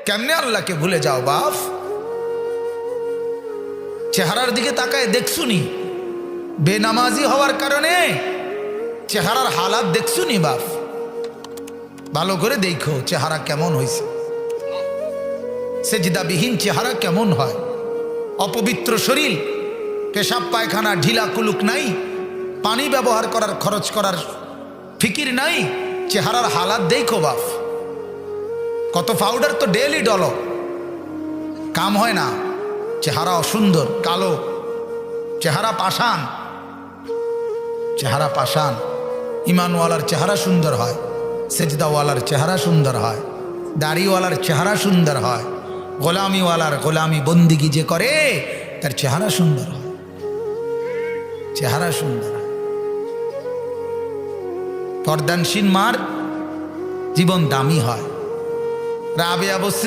কেমনে আল্লাহকে ভুলে যাও বাপ? চেহারার দিকে তাকায় দেখছুনি? বেনামাজি হওয়ার কারণে চেহারার হালাত দেখছুনি বাপ? ভালো করে দেখো চেহারা কেমন হয়েছে। সেজদাবিহীন চেহারা কেমন হয়? অপবিত্র শরীর, পেশাব পায়খানা ঢিলা কুলুক নাই, পানি ব্যবহার করার খরচ করার ফিকির নাই, চেহারার হালাত দেখো বাপ। কত পাউডার তো ডেলি ডলো, কাম হয় না। চেহারা অসুন্দর, কালো চেহারা, পাষাণ চেহারা, পাষাণ। ইমানওয়ালার চেহারা সুন্দর হয়, সেজদাওয়ালার চেহারা সুন্দর হয়, দাড়িওয়ালার চেহারা সুন্দর হয়, গোলামিওয়ালার গোলামি বন্দিগি যে করে তার চেহারা সুন্দর হয়, চেহারা সুন্দর হয়। পর্দানশীল মার জীবন দামি হয়। রাবেয়া বলছে